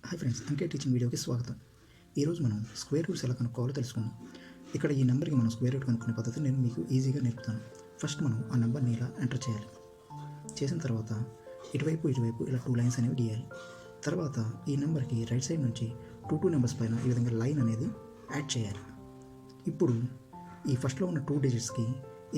Hi friends, అంకే teaching వీడియోకి స్వాగతం. ఈరోజు మనం స్క్వేర్ రూట్స్ ఎలా కనుక్కోవాలో తెలుసుకుందాం. ఇక్కడ ఈ నెంబర్కి మనం స్క్వేర్ రూట్ కనుక్కునే పద్ధతి నేను మీకు ఈజీగా నేర్పుతాను. ఫస్ట్ మనం ఆ నెంబర్ని ఇలా ఎంటర్ చేయాలి. చేసిన తర్వాత ఇటువైపు ఇలా 2 లైన్స్ అనేవి గీయాలి. తర్వాత ఈ నెంబర్కి రైట్ సైడ్ నుంచి 2 నెంబర్స్ పైన ఈ విధంగా లైన్ అనేది యాడ్ చేయాలి. ఇప్పుడు ఈ ఫస్ట్లో ఉన్న 2 డిజిట్స్కి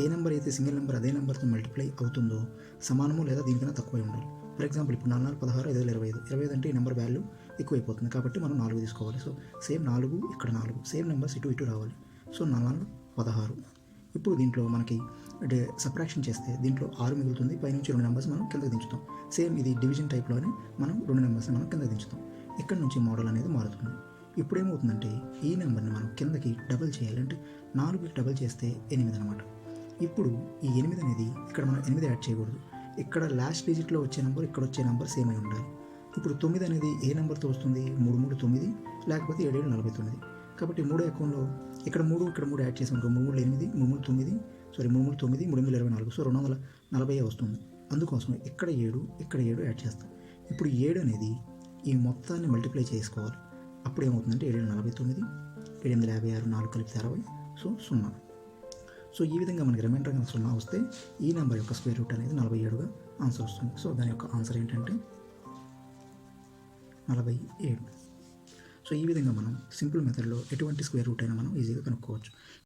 ఏ నెంబర్ అయితే సింగిల్ నెంబర్ అదే నెంబర్తో మల్టిప్లై అవుతుందో సమానమో లేదా దీనికన్నా తక్కువై ఉండాలి. ఫర్ ఎగ్జాంపుల్ ఇప్పుడు 4 16 5 25 అంటే ఈ నెంబర్ వాల్యూ ఎక్కువైపోతుంది కాబట్టి మనం 4 తీసుకోవాలి. సో సేమ్ 4 ఇక్కడ 4 సేమ్ నెంబర్స్ ఇటు రావాలి. సో 4 16. ఇప్పుడు దీంట్లో మనకి సబ్ట్రాక్షన్ చేస్తే దీంట్లో 6 మిగులుతుంది. పైనుంచి 2 నెంబర్స్ మనం కిందకి దించుతాం. సేమ్ ఇది డివిజన్ టైప్లోనే మనం 2 నెంబర్స్ మనం కిందకి దించుతాం. ఇక్కడ నుంచి మోడల్ అనేది మారుతుంది. ఇప్పుడు ఏమవుతుందంటే ఈ నెంబర్ని మనం కిందకి డబుల్ చేయాలి. అంటే 4కి డబుల్ చేస్తే 8 అనమాట. ఇప్పుడు ఈ 8 అనేది ఇక్కడ మనం 8 యాడ్ చేయకూడదు. ఇక్కడ లాస్ట్ డిజిట్లో వచ్చే నెంబర్ ఇక్కడ వచ్చే నెంబర్ సేమ్ అయి ఉండాలి. ఇప్పుడు 9 అనేది ఏ నెంబర్తో వస్తుంది? 3 3 9 లేకపోతే 7 7 49. కాబట్టి 3 అకౌంట్లో ఇక్కడ 3 యాడ్ చేసాం. 3 3 8 3 3 9 3 3 9 3 8 24. సో 240 వస్తుంది. అందుకోసం ఇక్కడ 7 యాడ్ చేస్తాం. ఇప్పుడు 7 అనేది ఈ మొత్తాన్ని మల్టిప్లై చేసుకోవాలి. అప్పుడు ఏమవుతుందంటే 7 49 7 56 4 కలిపితే 60. సో 0. సో ఈ విధంగా మనకి రిమైండర్ కనుక 0 వస్తే ఈ నెంబర్ యొక్క స్క్వేర్ రూట్ అనేది 47గా ఆన్సర్ వస్తుంది. సో దాని యొక్క ఆన్సర్ ఏంటంటే 47. సో ఈ విధంగా మనం సింపుల్ మెథడ్లో ఎటువంటి స్క్వేర్ రూట్ అయినా మనం ఈజీగా కనుక్కోవచ్చు.